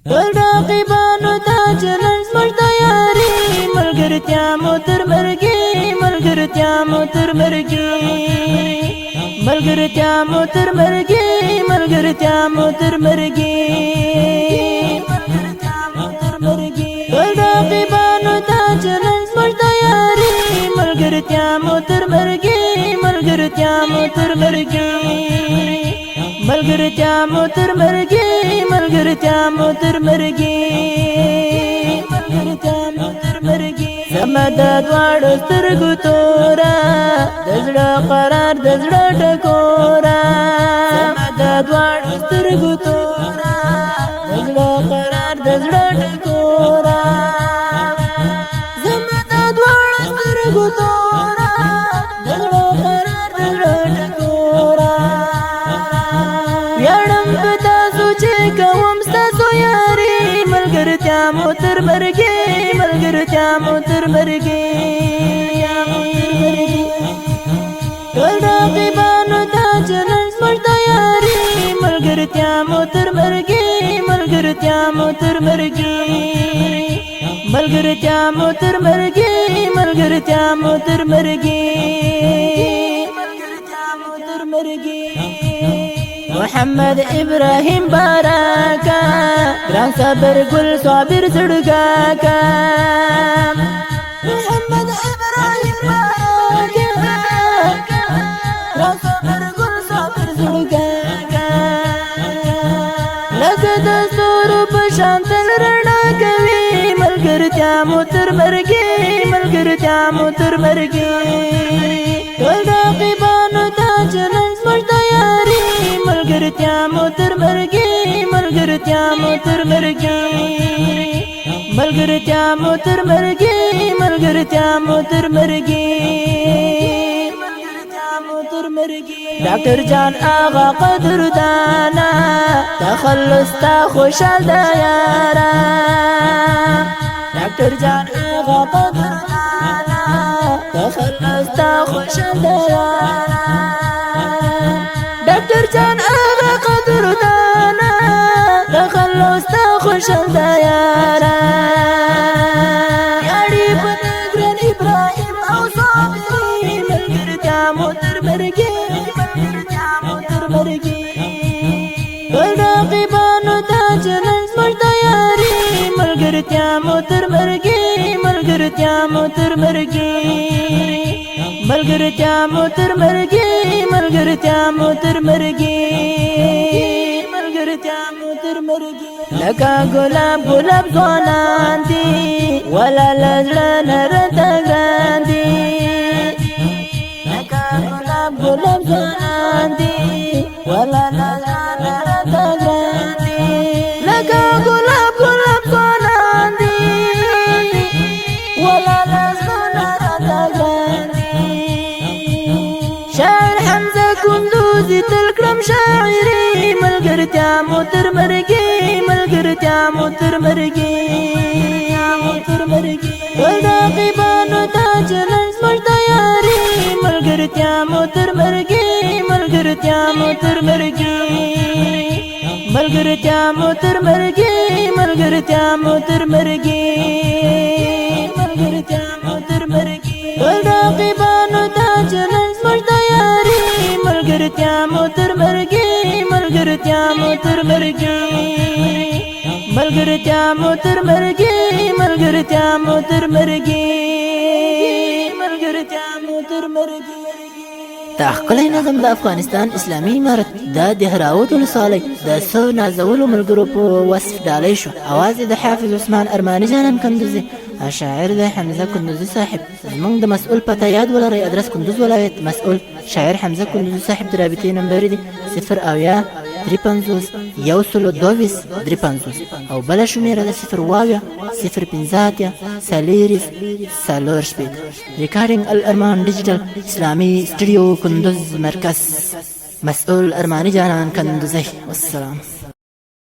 والراقبانو تاج نرز مجدياري ملګرتیا مو تر مرګي ملګرتیا مو تر مرګي ملګرتیا مو تر مرګي ملګرتیا مو تر مرګي والراقبانو تاج نرز مجدياري ملګرتیا مو تر مرګي ملګرتیا مو تر مرګي ملګرتیا مو تر مرګي ملګرتیا مو تر مرګي ملګرتیا مو تر مرګي زما د دواړو سترګو توره د زړه قرار د زړه ټکوره زما د دواړو سترګو توره د زړه قرار د زړه ټکوره زما د دواړو سترګو توره د زړه قرار د زړه ټکوره ویاړم په تاسو چې کوم ستاسو یاري ملګرتیا مو تر مرګي ملګرتیا مو تر مرګي ټول راقبانو تاج نرز مجدياري ملګرتیا مو تر مرګي ملګرتیا مو تر مرګي ملګرتیا مو تر مرګي ملګرتیا مو تر مرګي ملګرتیا مو تر مرګي محمد ابراهیم باراکا ګران صبر ګل صابر زړګاکا محمد ابراهیم باراکا ګران صبر ګل صابر زړګاکا لکه د ستورو په شان تل رڼا کوي ملګرتیا مو تر مرګي ملګرتیا مو تر مرګي ټول راقبانو تاج نرز مجدياري ملګرتیا مو تر مرګي ملګرتیا مو تر مرګي ملګرتیا مو تر مرګي ملګرتیا مو تر مرګي ملګرتیا مو تر مرګي ډاکټر جان آغا قدردانا تخلص تا خوشحال دا یارا ډاکټر جان آغا قدردانا تخلص تا خوشحال دا یارا ډاکټر جان آغا قدردانا تخلص تا خوشحال دا یارا یاړي په ګران ابراهیم او صابري ملګرتیا مو تر مرګي ملګرتیا مو تر مرګي ټول راقبانو تاج نرز مجدياري ملګرتیا مو تر مرګي ملګرتیا مو تر مرګي ملګرتیا مو تر مرګي ملګرتیا مو تر مرګي ملګرتیا مو تر مرګي لکه ګلاب ګلاب ځوانان دي ولا لزړه نرته ګران دي لکه ګلاب ګلاب ځوانان دي ولا لزړه نرته ګران دي لکه ګلاب ګلاب ځوانان دي ولا لزړه نرته ګران دي شاعر حمزه کندوزي تل کړم شاعري ملګرتیا مو تر مرګي ملګرتیا مو تر مرګي ټول راقبانو تاج نرز مجدياري ملګرتیا مو تر مرګي ملګرتیا مو تر مرګي ملګرتیا مو تر مرګي ملګرتیا مو تر مرګي ملګرتیا مو تر مرګي ټول راقبانو تاج نرز مجدياري ملګرتیا مو تر مرګي ملګرتیا مو تر مرګي ملګرتیا مو تر مرګي ملګرتیا مو تر مرګي ملګرتیا مو تر مرګي دا ښکلی نظم د افغانستان اسلامي امارت دا د هراوت ولسوالۍ د څو نازولو ملګرو په وصف ډالۍ شو. اواز د حافظ عثمان ارماني جانان کندوزي، شاعر د حمزه کندوزي صاحب. زمونږ د مسؤل پته یاد ولرئ، ادرس کندوز ولایت، مسؤل شاعر حمزه کندوزي صاحب. د رابطې نمبر دی 0 53 122 53 او بله شمیره د 0 0 ساليريس سالور شپید. ریکارډینګ الارمان ډیجیټل اسلامي سټوډیو کندوز مرکز، مسؤول ارماني جانان کندوزي. والسلام.